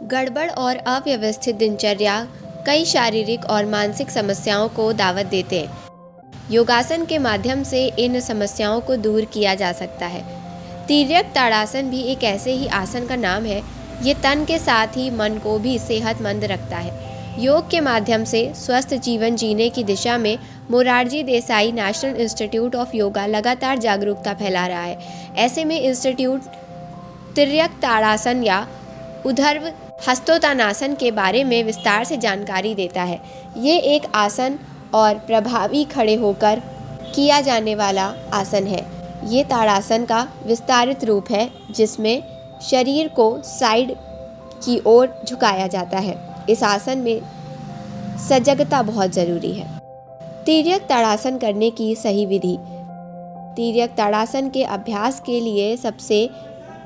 गड़बड़ और अव्यवस्थित दिनचर्या कई शारीरिक और मानसिक समस्याओं को दावत देते हैं। योगासन के माध्यम से इन समस्याओं को दूर किया जा सकता है। तिर्यक ताड़ासन भी एक ऐसे ही आसन का नाम है। ये तन के साथ ही मन को भी सेहतमंद रखता है। योग के माध्यम से स्वस्थ जीवन जीने की दिशा में Morarji Desai national institute of yoga लगातार जागरूकता फैला रहा है। ऐसे में इंस्टीट्यूट तिर्यक ताड़ासन या ऊर्ध्व हस्तोत्तानासन के बारे में विस्तार से जानकारी देता है। ये एक आसन और प्रभावी खड़े होकर किया जाने वाला आसन है। ये ताड़ासन का विस्तारित रूप है जिसमें शरीर को साइड की ओर झुकाया जाता है। इस आसन में सजगता बहुत ज़रूरी है। तिर्यक ताड़ासन करने की सही विधि। तिर्यक ताड़ासन के अभ्यास के लिए सबसे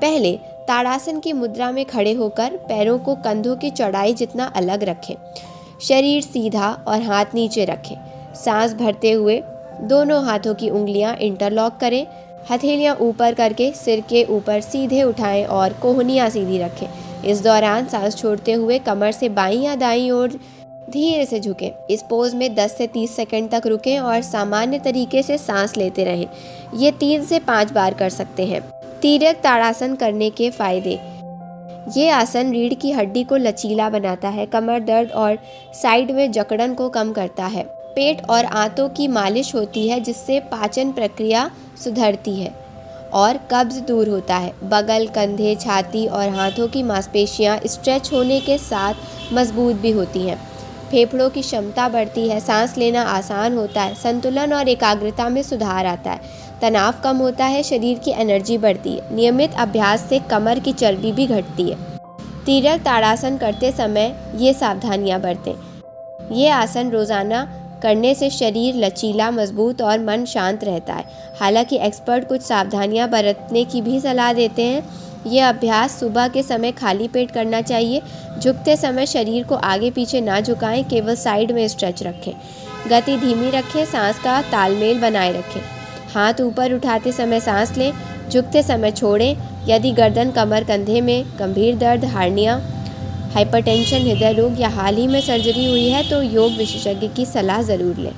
पहले ताड़ासन की मुद्रा में खड़े होकर पैरों को कंधों की चौड़ाई जितना अलग रखें। शरीर सीधा और हाथ नीचे रखें। सांस भरते हुए दोनों हाथों की उंगलियां इंटरलॉक करें। हथेलियां ऊपर करके सिर के ऊपर सीधे उठाएं और कोहनियां सीधी रखें। इस दौरान सांस छोड़ते हुए कमर से बाईं या दाईं ओर धीरे से झुकें। इस पोज में 10 से 30 सेकंड तक रुकें और सामान्य तरीके से सांस लेते रहें। ये 3 से 5 बार कर सकते हैं। तिर्यक ताड़ासन करने के फायदे। ये आसन रीढ़ की हड्डी को लचीला बनाता है, कमर दर्द और साइड में जकड़न को कम करता है। पेट और आंतों की मालिश होती है जिससे पाचन प्रक्रिया सुधरती है और कब्ज दूर होता है। बगल, कंधे, छाती और हाथों की मांसपेशियां स्ट्रेच होने के साथ मजबूत भी होती हैं। फेफड़ों की क्षमता बढ़ती है, सांस लेना आसान होता है, संतुलन और एकाग्रता में सुधार आता है, तनाव कम होता है, शरीर की एनर्जी बढ़ती है। नियमित अभ्यास से कमर की चर्बी भी घटती है। तिर्यक ताड़ासन करते समय ये सावधानियां बरतें। ये आसन रोज़ाना करने से शरीर लचीला, मजबूत और मन शांत रहता है। हालांकि एक्सपर्ट कुछ सावधानियां बरतने की भी सलाह देते हैं। यह अभ्यास सुबह के समय खाली पेट करना चाहिए। झुकते समय शरीर को आगे पीछे ना झुकाएं, केवल साइड में स्ट्रेच रखें। गति धीमी रखें, सांस का तालमेल बनाए रखें। हाथ ऊपर उठाते समय सांस लें, झुकते समय छोड़ें। यदि गर्दन, कमर, कंधे में गंभीर दर्द, हार्निया, हाइपरटेंशन, हृदय रोग या हाल ही में सर्जरी हुई है तो योग विशेषज्ञ की सलाह ज़रूर लें।